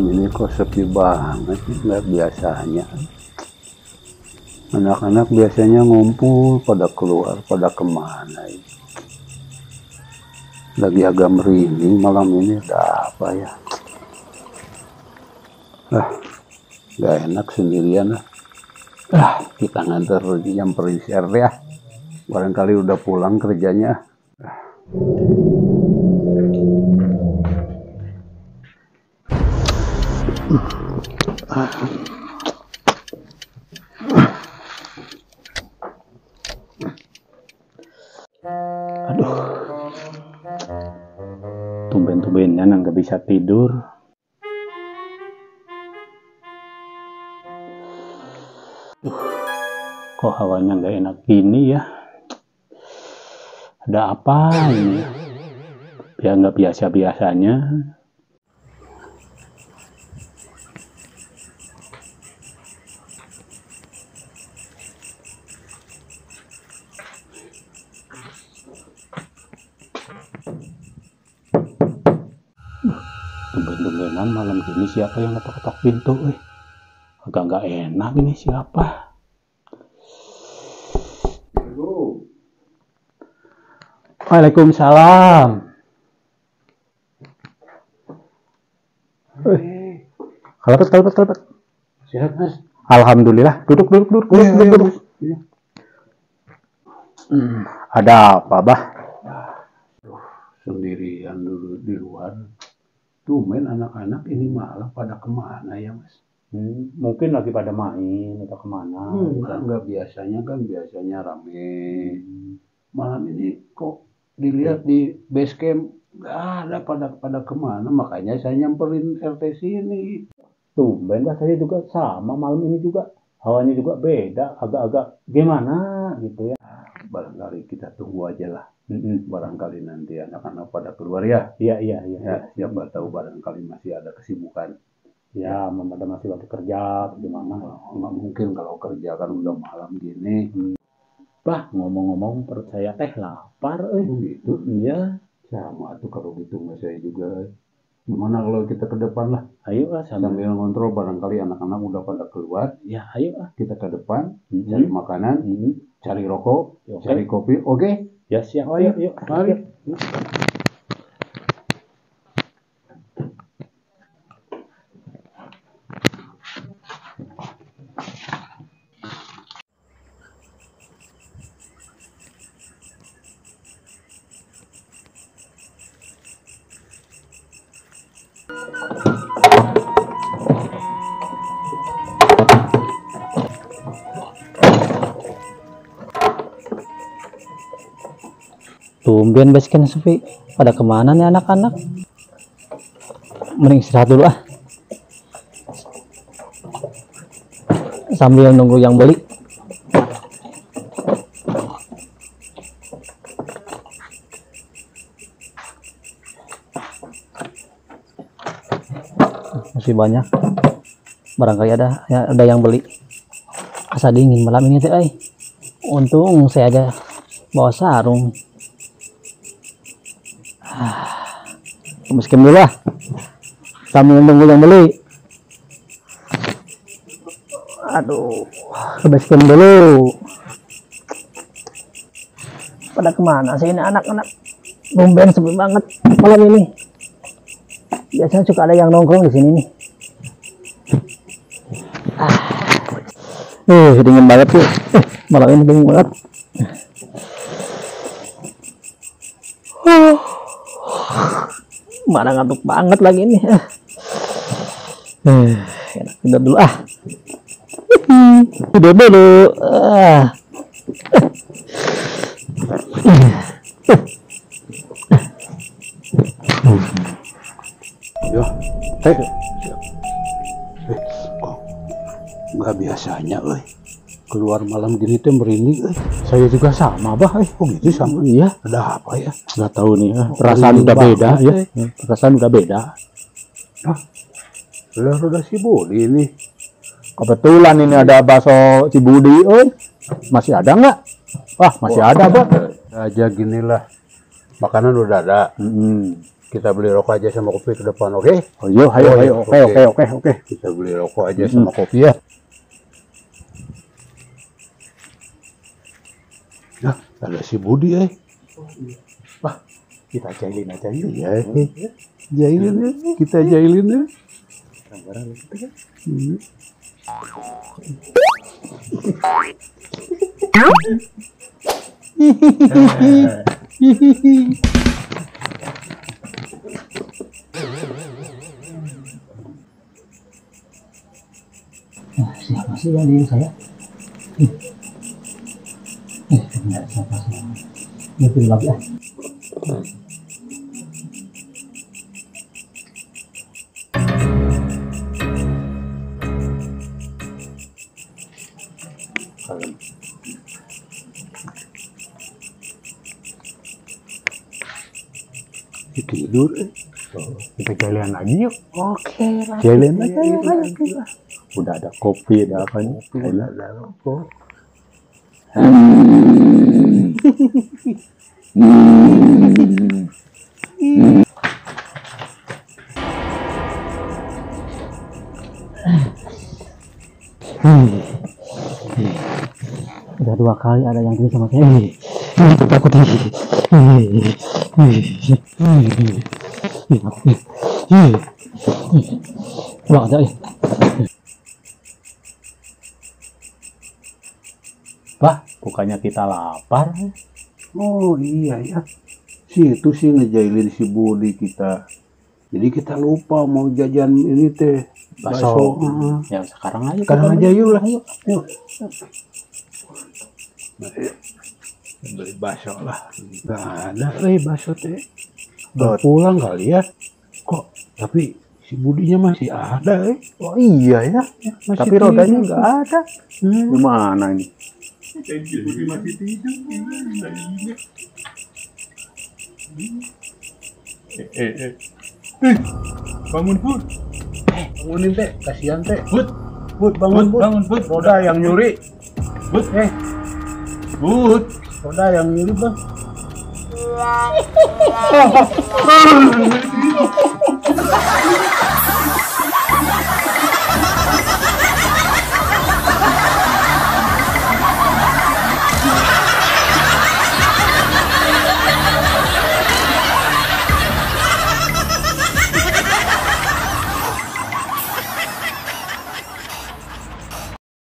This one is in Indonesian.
malam ini kok sepi banget, nggak biasanya. Anak-anak biasanya ngumpul, pada keluar, pada kemana ya. Lagi agak merinding malam ini, ada apa ya? Gak enak sendirian lah. Kita nganter nyamperin share ya. Barangkali udah pulang kerjanya. Aduh, tumben-tumbennya nggak bisa tidur. Kok hawanya nggak enak gini ya? Ada apa ini? Ya nggak biasa-biasanya. Tumben-tumbenan malam gini siapa yang ngetok-ketok pintu? Agak nggak enak ini siapa? Waalaikumsalam. Kalau Sehat mas? Alhamdulillah. Duduk. Iya. Ada apa, Bah? Sendirian dulu di luar. Tumben anak-anak ini malah pada kemana ya mas? Mungkin lagi pada main atau kemana? Enggak biasanya rame. Malam ini kok dilihat di base camp nggak ada, pada kemana, makanya saya nyamperin RT sini. Tumben Bah, saya juga sama malam ini juga. Hawanya juga beda, agak-agak gimana gitu ya. Barangkali kita tunggu aja lah. Barangkali nanti anak-anak pada keluar ya. Iya. Ya, siapa tahu barangkali masih ada kesibukan. Ya, pada masih waktu kerja, gimana? Nggak mungkin kalau kerja kan udah malam gini. Bah, ngomong-ngomong perut saya teh lapar, Gitu. Iya. Sama tuh kalau gitu mas, saya juga. Gimana kalau kita ke depan lah? Ayo lah Sambil ngontrol, barangkali anak-anak udah pada keluar. Ya, ayo lah. Kita ke depan, cari makanan, cari rokok, Oke. cari kopi. Oke? Ya siap. Ayo. Mari. Tumben basecamp sepi. Pada kemana nih anak-anak? Mending istirahat dulu sambil nunggu yang beli. Masih banyak. Barangkali ada yang beli. Asa dingin malam ini teh. Untung saya aja bawa sarung. Basecamp dulu lah sambil nunggu yang beli. Aduh, ke basecamp dulu. Pada kemana sih ini anak-anak? Tumben sepi banget malam ini. Biasanya suka ada yang nongkrong di sini nih. Dingin banget sih. Malam ini dingin banget. Mana ngantuk banget lagi ini. Enak tidur dulu tidur dulu. Yo, kok nggak biasanya, keluar malam gini tuh merinding. Saya juga sama, Bah. Oh gitu sama. Iya. Ada apa ya? Nggak tahu nih. Perasaan udah beda ya. Perasaan udah beda. Udah si Budi ini. Kebetulan ini ada bakso Cibudi. Masih ada nggak? Wah, masih ada, Bah. Aja ginilah. Makanan udah ada. kita beli rokok aja sama kopi ke depan, oke? Oh iya, ayo, oke. Kita beli rokok aja sama kopi ya. Nah, ada si Budi, Wah, kita jailin aja yuk. Ya, jailin ya, kita jailin ya. Siapa sih yang di saya? Enggak, siapa sih? Mungkin lagi ah. Tidur, Kita jalan lagi yuk. Oke lah. Jalan aja yuk. Udah ada kopi, ada apa nih? Ada rokok. Udah 2 kali ada yang gini sama saya. Takut. Pulang aja. Bah, bukannya kita lapar? Oh iya ya. Situ sih ngejailin si Budi kita. Jadi kita lupa mau jajan ini teh. Bakso. Ya sekarang aja. Sekarang aja yuk lah. Yuk. Beli bakso lah. Gak ada bakso teh. Udah pulang kali ya. Kok tapi si Budinya masih ada Oh iya ya. Masih Tapi rodanya tidur. nggak ada. Gimana ini? Budi masih tidur. Bangun Bud, Bangunin teh, kasihan teh. Bud, Bangun bangun Bud, Roda yang nyuri. Bud, Bud, Roda yang nyuri bang.